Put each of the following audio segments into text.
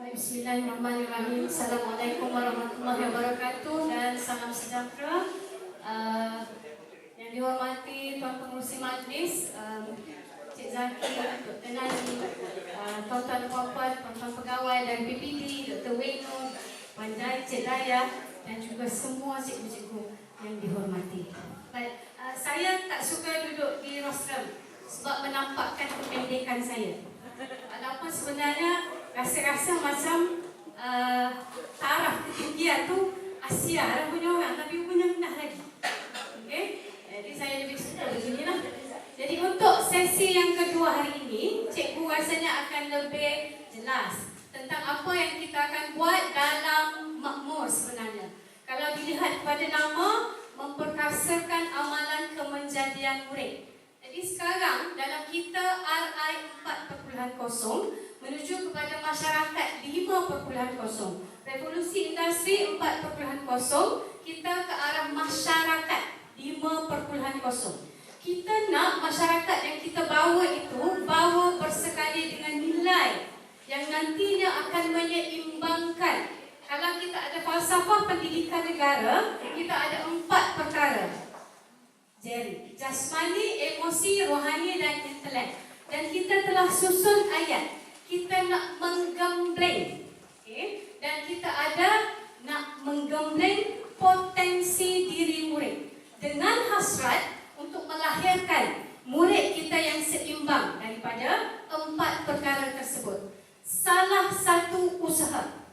Bismillahirrahmanirrahim. Assalamualaikum warahmatullahi wabarakatuh dan salam sejahtera. Yang dihormati Tuan Pengerusi Majlis, Cik Zaki, Dr. Nani, tuan-tuan dan puan-puan, tuan-tuan pegawai dan PPD, Dr. Weno, Puan Jai, Cik Daya dan juga semua cikgu-cikgu yang dihormati. Baik, saya tak suka duduk di rostrum sebab menampakkan kependekan saya. Walaupun sebenarnya rasa-rasa macam taraf ketinggian tu Asia lah punya orang, tapi punya rendah lagi. Okey, jadi saya lebih suka begini lah. Jadi untuk sesi yang kedua hari ini, cikgu rasanya akan lebih jelas tentang apa yang kita akan buat dalam makmur sebenarnya. Kalau dilihat pada nama, memperkasakan amalan kemenjadian murid. Jadi sekarang dalam kita RI 4.0 menuju kepada masyarakat 5.0. Revolusi industri 4.0, kita ke arah masyarakat 5.0. Kita nak masyarakat yang kita bawa itu bawa bersekali dengan nilai yang nantinya akan menyeimbangkan. Kalau kita ada falsafah pendidikan negara, kita ada 4 perkara. Jadi, jasmani, emosi, rohani dan intelek. Dan kita telah susun ayat. Kita nak menggembleng, okay? Dan kita ada nak menggembleng potensi diri murid dengan hasrat untuk melahirkan murid kita yang seimbang daripada 4 perkara tersebut. Salah satu usaha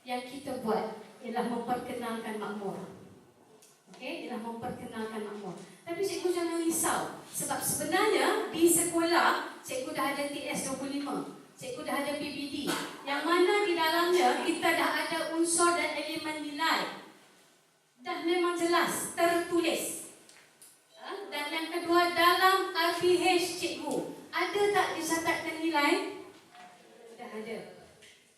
yang kita buat ialah memperkenalkan makmur. Okay? Ialah memperkenalkan makmur. Tapi cikgu jangan risau, sebab sebenarnya di sekolah cikgu dah ada TS25, cikgu dah ada PBD, yang mana di dalamnya kita dah ada unsur dan elemen nilai. Dah memang jelas, tertulis. Dan yang kedua, dalam RPH cikgu, ada tak dicatatkan nilai? Dah ada.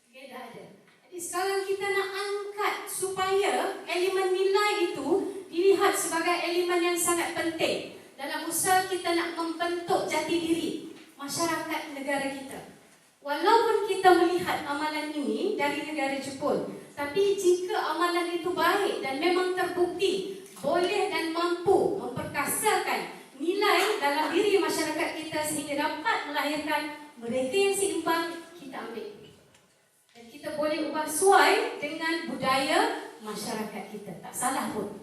Okay, dah ada. Jadi sekarang kita nak angkat supaya elemen nilai itu dilihat sebagai elemen yang sangat penting dalam usaha kita nak membentuk jati diri masyarakat negara kita. Walaupun kita melihat amalan ini dari negara Jepun, tapi jika amalan itu baik dan memang terbukti boleh dan mampu memperkasakan nilai dalam diri masyarakat kita sehingga dapat melahirkan mereka yang seimbang, kita ambil. Dan kita boleh ubah sesuai dengan budaya masyarakat kita. Tak salah pun.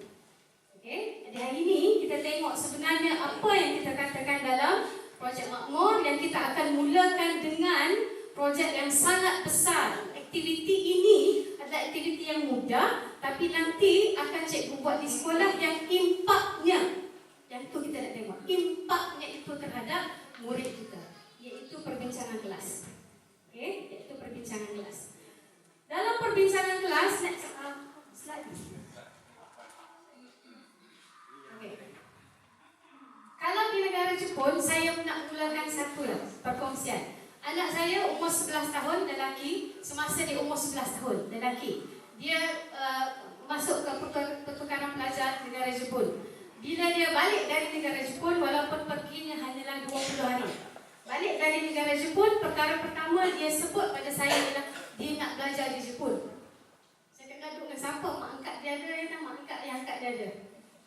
Okay? Jadi hari ini kita tengok sebenarnya apa yang kita katakan dalam projek makmur yang kita akan mulakan dengan projek yang sangat besar. Aktiviti ini adalah aktiviti yang mudah, tapi nanti akan cikgu buat di sekolah yang impaknya, yang itu kita nak tengok, impaknya itu terhadap murid kita, iaitu perbincangan kelas. Okay? Iaitu perbincangan kelas. Dalam perbincangan kelas, next slide. Kalau di negara Jepun, saya nak mulakan satu perkongsian. Anak saya umur 11 tahun, lelaki. Semasa dia umur 11 tahun, lelaki, dia masuk ke pertukaran pelajar negara Jepun. Bila dia balik dari negara Jepun, walaupun perginya hanyalah 20 hari, balik dari negara Jepun, perkara pertama dia sebut pada saya ialah dia nak belajar di Jepun. Saya kena duduk dengan siapa? Mak angkat dia ada, mak angkat yang angkat dia ada.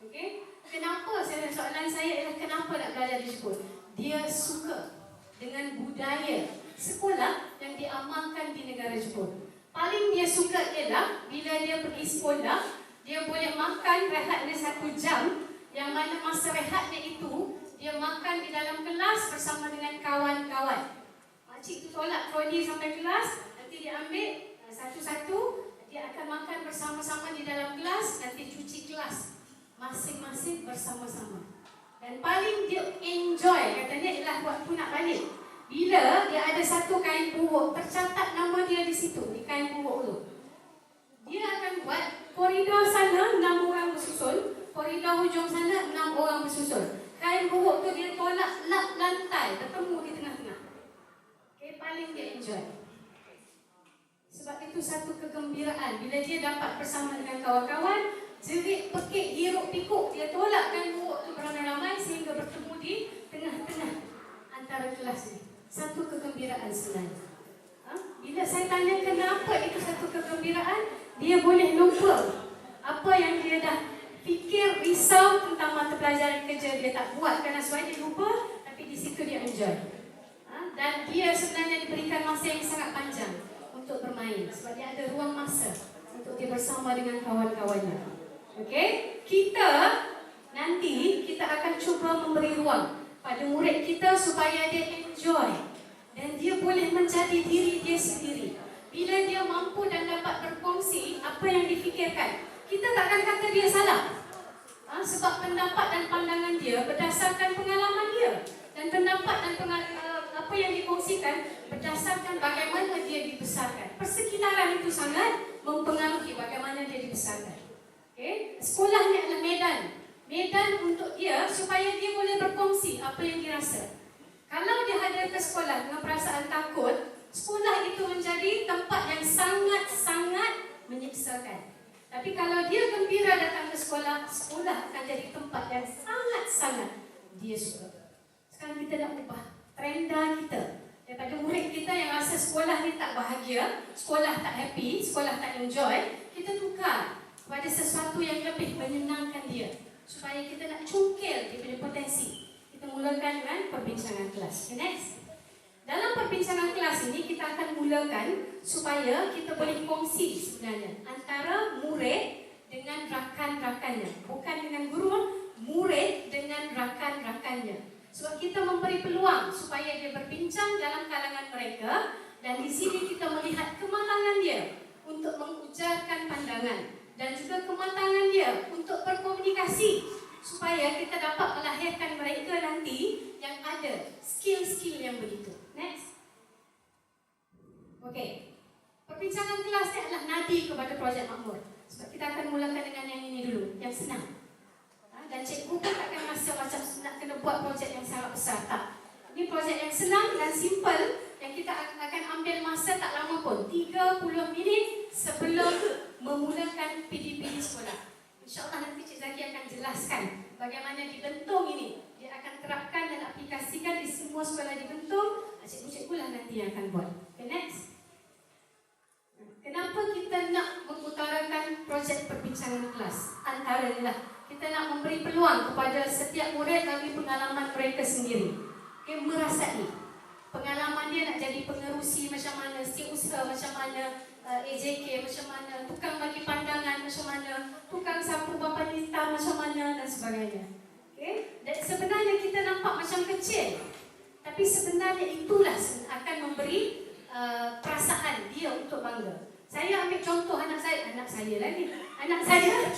Okey? Kenapa? Soalan saya ialah kenapa nak belajar di Jepun? Dia suka dengan budaya sekolah yang diamalkan di negara Jepun. Paling dia suka ialah bila dia pergi sekolah, dia boleh makan rehatnya 1 jam, yang mana masa rehatnya itu dia makan di dalam kelas bersama dengan kawan-kawan. Makcik tu tolak troli sampai kelas, nanti dia ambil satu-satu, dia akan makan bersama-sama di dalam kelas, nanti cuci kelas masing-masing bersama-sama. Dan paling dia enjoy, katanya ialah waktu nak balik. Bila dia ada satu kain buruk, tercatat nama dia di situ, di kain buruk tu. Dia akan buat koridor sana 6 orang bersusun, koridor hujung sana 6 orang bersusun. Kain buruk tu dia tolak lap lantai, bertemu di tengah-tengah. Okay, paling dia enjoy. Sebab itu satu kegembiraan bila dia dapat bersama dengan kawan-kawan, jerit, pekik, hiruk, pikuk, dia tolak kain buruk tu beramai-ramai sehingga bertemu di tengah-tengah antara kelas ni. Satu kegembiraan sebenarnya. Bila saya tanya kenapa itu satu kegembiraan, dia boleh lupa apa yang dia dah fikir, risau tentang mata pelajaran kerja dia tak buat kerana sebab dia lupa, tapi di situ dia enjoy. Dan dia sebenarnya diberikan masa yang sangat panjang untuk bermain sebab dia ada ruang masa untuk dia bersama dengan kawan-kawannya. Okey, nanti kita akan cuba memberi ruang pada murid kita supaya dia enjoy dan dia boleh menjadi diri dia sendiri. Bila dia mampu dan dapat berkongsi apa yang difikirkan, kita takkan kata dia salah. Sebab pendapat dan pandangan dia berdasarkan pengalaman dia dan pendapat dan apa yang dikongsikan berdasarkan bagaimana dia dibesarkan. Persekitaran itu sangat mempengaruhi bagaimana dia dibesarkan. Okay? Sekolah ni adalah medan untuk dia supaya dia boleh berkongsi apa yang dia rasa. Kalau dia hadir ke sekolah dengan perasaan takut, sekolah itu menjadi tempat yang sangat-sangat menyiksakan. Tapi kalau dia gembira datang ke sekolah, sekolah akan jadi tempat yang sangat-sangat dia suka. Sekarang kita nak ubah trenda kita. Daripada murid kita yang rasa sekolah ni tak bahagia, sekolah tak happy, sekolah tak enjoy, kita tukar kepada sesuatu yang lebih menyenangkan dia. Supaya kita nak cungkil dia punya potensi. Kita mulakan dengan perbincangan kelas. Okay, next. Dalam perbincangan kelas ini kita akan mulakan supaya kita boleh kongsi sebenarnya antara murid dengan rakan-rakannya. Bukan dengan guru, murid dengan rakan-rakannya. Sebab kita memberi peluang supaya dia berbincang dalam kalangan mereka dan di sini kita melihat kematangan dia untuk mengujarkan pandangan dan juga kematangan dia untuk berkomunikasi supaya kita dapat melahirkan mereka nanti yang ada skill-skill yang begitu. Next. Okey. Perbincangan kelas ni adalah nadi kepada projek makmur. Sebab kita akan mulakan dengan yang ini dulu, yang senang. Dan cikgu pun takkan rasa macam nak kena buat projek yang sangat besar. Tak. Ini projek yang senang dan simple yang kita akan ambil masa tak lama pun. 30 minit sebelum memulakan PDP di sekolah. InsyaAllah nanti Cik Zaki akan jelaskan bagaimana dibentuk ini. Dia akan terapkan dan aplikasikan di semua sekolah dibentuk. Cikgu-cikgu lah nanti yang akan buat. Okay, next. Kenapa kita nak mengutarakan projek perbincangan kelas? Antaranya kita nak memberi peluang kepada setiap murid bagi pengalaman mereka sendiri. Okay, merasai pengalaman dia nak jadi pengerusi macam mana, setiausaha macam mana, AJK macam mana, tukang bagi pandangan macam mana, tukang sapu bapa nista macam mana dan sebagainya. Okay? Dan sebenarnya kita nampak macam kecil, tapi sebenarnya itulah akan memberi perasaan dia untuk bangga. Saya ambil contoh anak saya lagi. Anak saya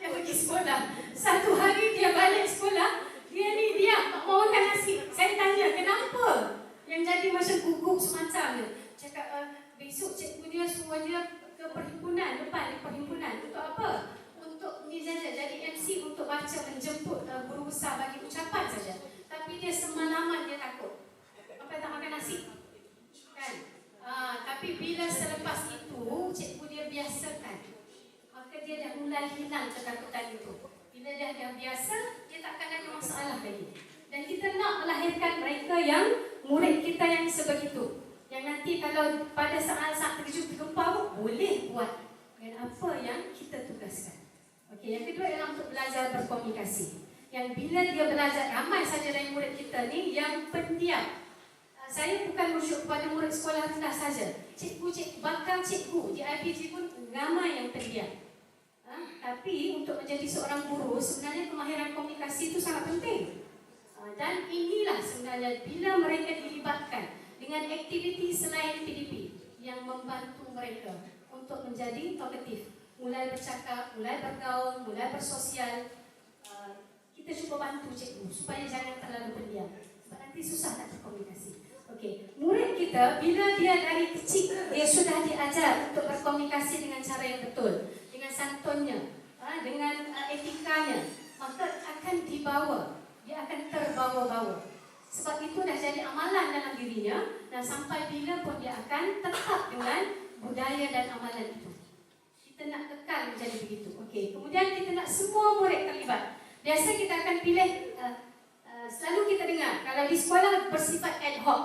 dia pergi sekolah. Satu hari dia balik sekolah, dia ni diam, tak mau makan nasi. Saya tanya, kenapa? Yang jadi macam gugup semacam ni. Cakap, besok cikgu dia suruh dia ke perhimpunan, depan perhimpunan. Untuk apa? Untuk ni saja, jadi MC untuk baca menjemput guru besar bagi ucapan saja. Tapi dia semalaman dia takut. Sampai tak makan nasi. Kan? Tapi bila selepas itu, cikgu dia biasakan. Maka dia dah mulai hilang ketakutan itu. Bila dia dah biasa, dia takkan ada masalah lagi. Dan kita nak melahirkan mereka yang murid kita yang sebegitu. Yang nanti kalau pada saat-saat terkejut tergempar, boleh buat dengan apa yang kita tugaskan. Okey, yang kedua ialah untuk belajar berkomunikasi. Yang bila dia belajar, ramai saja dari murid kita ni yang pendiam. Saya bukan merujuk kepada murid sekolah rendah saja. Cikgu, bakal cikgu di IPG pun ramai yang pendiam. Tapi untuk menjadi seorang guru, sebenarnya kemahiran komunikasi itu sangat penting. Dan inilah sebenarnya bila mereka dilibatkan dengan aktiviti selain PDP yang membantu mereka untuk menjadi talkative. Mulai bercakap, mulai bergaul, mulai bersosial. Kita cuba bantu cikgu supaya jangan terlalu pendiam. Sebab nanti susah nak berkomunikasi. Okey, murid kita bila dia dari kecil dia sudah diajar untuk berkomunikasi dengan cara yang betul, dengan santunnya, dengan etikanya, maka akan dibawa, dia akan terbawa-bawa. Sebab itu dah jadi amalan dalam dirinya dan sampai bila pun dia akan tetap dengan budaya dan amalan itu. Kita nak kekal menjadi begitu. Okey, kemudian kita nak semua murid terlibat. Biasa kita akan pilih, selalu kita dengar kalau di sekolah bersifat ad hoc.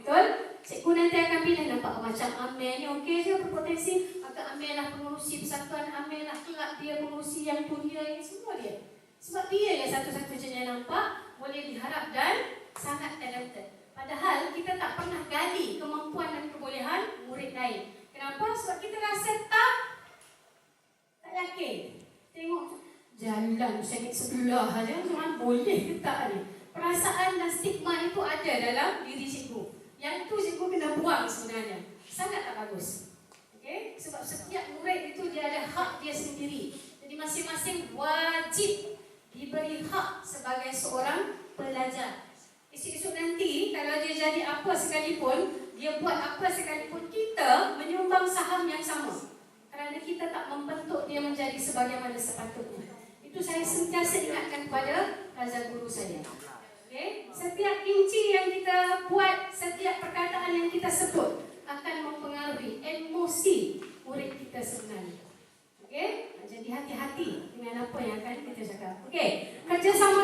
Betul? Cikgu nanti akan pilih, nampak macam Amel ni okey je, berpotensi, maka Amel lah pengurusi persatuan, Amel lah kelak dia pengurusi yang dunia ini, semua dia. Sebab dia yang satu-satunya nampak, boleh diharap dan sangat talented. Padahal kita tak pernah gali kemampuan dan kebolehan murid lain. Kenapa? Sebab kita rasa tak yakin. Tengok jalan sengit sebelah saja, macam boleh ke tak ni? Perasaan dan stigma itu ada dalam diri cikgu. Yang tu cikgu kena buang sebenarnya. Sangat tak bagus. Okay? Sebab setiap murid itu dia ada hak dia sendiri. Jadi masing-masing wajib diberi hak sebagai seorang pelajar. Esok-esok nanti kalau dia jadi apa sekalipun, dia buat apa sekalipun, kita menyumbang saham yang sama. Kerana kita tak membentuk dia menjadi sebagaimana sepatutnya. Itu saya sentiasa ingatkan kepada raza guru saya. Okay? Setiap inci yang kita buat, setiap perkataan yang kita sebut akan mempengaruhi emosi murid kita sebenarnya. Okay? Jadi hati-hati dengan apa yang akan kita cakap. Okay? Kerjasama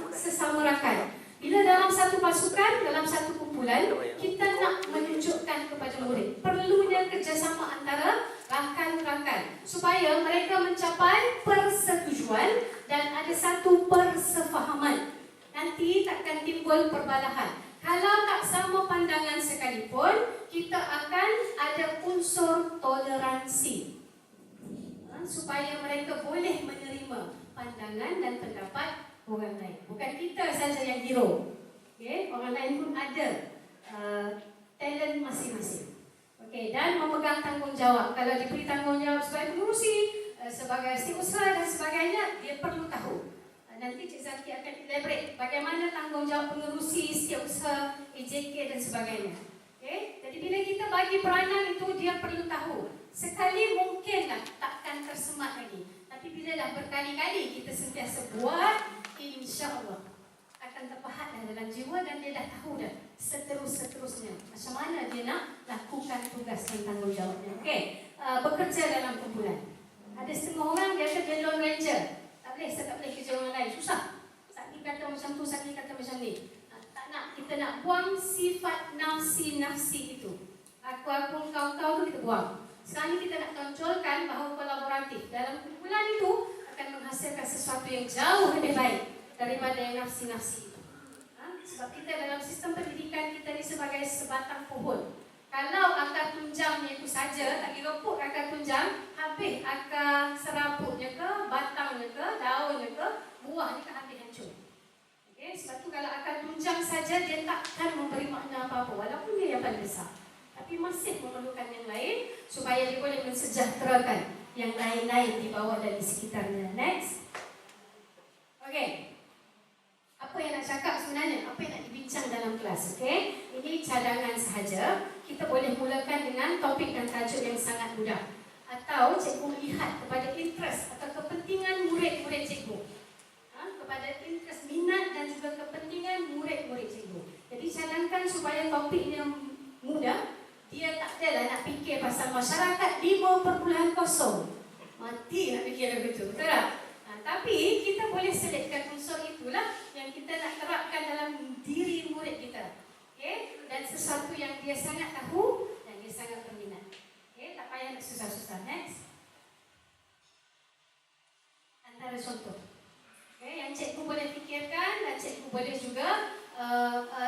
sesama rakan. Bila dalam satu pasukan, dalam satu kumpulan, kita nak menunjukkan kepada murid perlunya kerjasama antara rakan-rakan supaya mereka mencapai persetujuan dan ada satu persefahaman. Nanti takkan timbul perbalahan. Kalau tak sama pandangan sekalipun, kita akan ada unsur toleransi supaya mereka boleh menerima pandangan dan pendapat orang lain. Bukan kita saja yang hero. Okay? Orang lain pun ada talent masing-masing. Okay? Dan memegang tanggungjawab. Kalau diberi tanggungjawab sebagai pengurusi, sebagai setiausaha dan sebagainya, dia perlu tahu. Nanti Cik Zaki akan elaborate bagaimana tanggungjawab pengurusi, setiausaha, EJK dan sebagainya. Okay? Jadi bila kita bagi peranan itu, dia perlu tahu. Sekali mungkinlah takkan tersemat lagi. Tapi bila dah berkali-kali kita sentiasa buat, insya-Allah akan terpahat dalam jiwa dan dia dah tahu dah seterusnya macam mana dia nak lakukan tugas dan tanggungjawabnya. Okey, bekerja dalam kumpulan. Ada setengah orang dia kata dia lone ranger. Tak boleh, saya tak boleh kerja orang lain, susah. Saki kata macam tu, Saki kata macam ni. Tak nak, kita nak buang sifat nafsi itu. Aku, kau tu kita buang. Sekarang ni kita nak tonjolkan bahawa kolaboratif dalam kumpulan itu akan menghasilkan sesuatu yang jauh lebih baik daripada yang nafsi itu. Sebab kita dalam sistem pendidikan kita ni sebagai sebatang pohon. Kalau akar tunjangnya itu saja, tak direpuk akar tunjang, habis akar serabutnya ke, batangnya ke, daunnya ke, buahnya ke, habis hancur. Okay? Sebab tu kalau akar tunjang saja, dia takkan memberi makna apa-apa, walaupun dia yang paling besar. Tapi masih memerlukan yang lain supaya dia boleh mensejahterakan yang lain-lain di bawah dan di sekitarnya. Next. Okey. Apa yang nak cakap sebenarnya? Apa yang nak dibincang dalam kelas? Okey. Ini cadangan sahaja. Kita boleh mulakan dengan topik dan tajuk yang sangat mudah. Atau cikgu melihat kepada interest atau kepentingan murid-murid cikgu. Kepada interest, minat dan juga kepentingan murid-murid cikgu. Jadi cadangkan supaya topiknya mudah. Dia tak adalah nak fikir pasal masyarakat 5.0. Mati nak fikir begitu, betul tak? Tapi kita boleh selitkan unsur itulah yang kita nak terapkan dalam diri murid kita. Okay? Dan sesuatu yang dia sangat tahu dan dia sangat berminat. Okay? Tak payah nak susah-susah. Next. Antara contoh. Okay? Yang cikgu boleh fikirkan dan cikgu boleh juga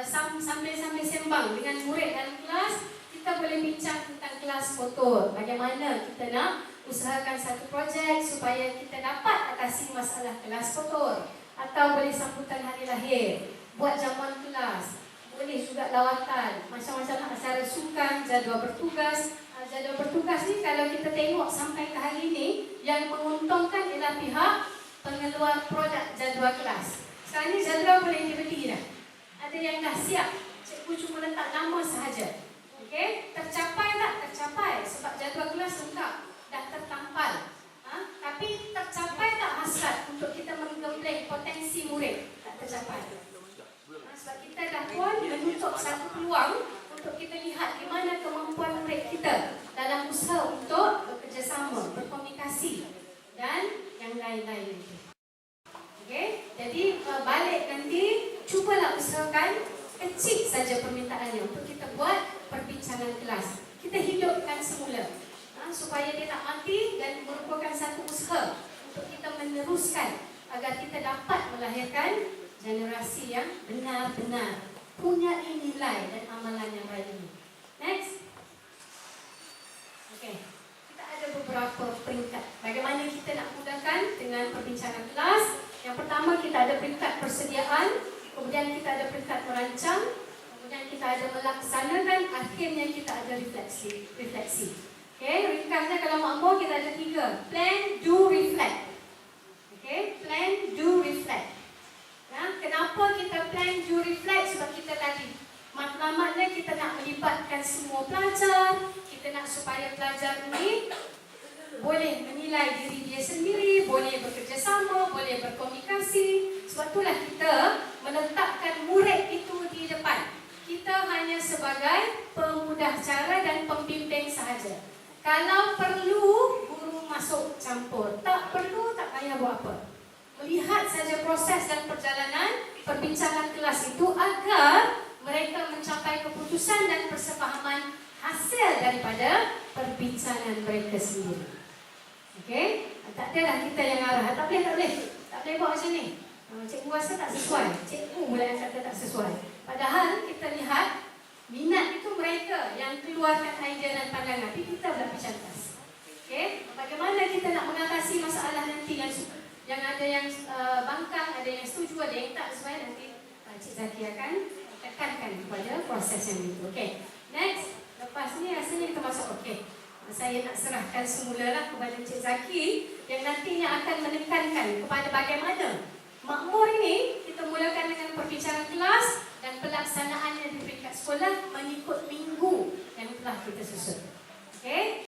sambil-sambil sembang dengan murid dalam kelas. Kita boleh bincang tentang kelas foto. Bagaimana kita nak usahakan satu projek supaya kita dapat atasi masalah kelas kotor. Atau boleh sambutan hari lahir, buat jamuan kelas, boleh juga lawatan, macam-macam acara sukan, jadual bertugas. Jadual bertugas ni kalau kita tengok sampai ke hari ni, yang menguntungkan ialah pihak pengeluar produk jadual kelas. Sekarang ni jadual boleh dibeli dah. Ada yang dah siap, cikgu cuma letak nama sahaja. Okey, tercapai tak? Tercapai sebab jadual kelas lengkap, dah tertampal. Tapi tercapai tak hasrat untuk kita menggembleng potensi murid? Tak tercapai. Sebab kita dah pun menutup satu peluang untuk kita lihat di mana kemampuan murid kita dalam usaha untuk bekerjasama, berkomunikasi dan yang lain-lain itu. Okey, jadi balik nanti cubalah usahakan kecil saja permintaannya untuk kita buat perbincangan kelas. Kita hidupkan semula supaya dia tak mati dan merupakan satu usaha untuk kita meneruskan agar kita dapat melahirkan generasi yang benar-benar punya nilai dan amalan yang baik ini. Next. Okey. Kita ada beberapa peringkat. Bagaimana kita nak mudahkan dengan perbincangan kelas? Yang pertama, kita ada peringkat persediaan, kemudian kita ada peringkat merancang, kemudian kita ada melaksanakan, akhirnya kita ada refleksi. Okey, ringkasnya kalau makmur kita ada 3. Plan, do, reflect. Okey, plan, do, reflect. Kenapa kita plan, do, reflect? Sebab kita tadi matlamatnya kita nak melibatkan semua pelajar. Kita nak supaya pelajar ini boleh menilai diri dia sendiri, boleh bekerjasama, boleh berkomunikasi. Sebab itulah kita meletakkan murid itu di depan. Kita hanya sebagai pemudah cara dan pembimbing sahaja. Kalau perlu, guru masuk campur. Tak perlu, tak payah buat apa. Melihat saja proses dan perjalanan perbincangan kelas itu agar mereka mencapai keputusan dan persefahaman hasil daripada perbincangan mereka sendiri. Okey? Tak adalah kita yang arah. Tak boleh buat macam ni. Cikgu rasa tak sesuai. Cikgu pula yang kata tak sesuai. Padahal kita lihat minat itu mereka yang keluarkan idea dan pandangan. Tapi kita pula bercantas. Okey? Bagaimana kita nak mengatasi masalah nanti yang ada yang bangkang, ada yang setuju, ada yang tak sesuai, nanti Cik Zaki akan tekankan kepada proses yang itu. Okey. Next. Lepas ni rasanya kita masuk okey. Saya nak serahkan semulalah kepada Cik Zaki yang nantinya akan menekankan kepada bagaimana makmur ini kita mulakan dengan perbincangan kelas dan pelaksanaannya di peringkat sekolah mengikut minggu yang telah kita susun. Okey?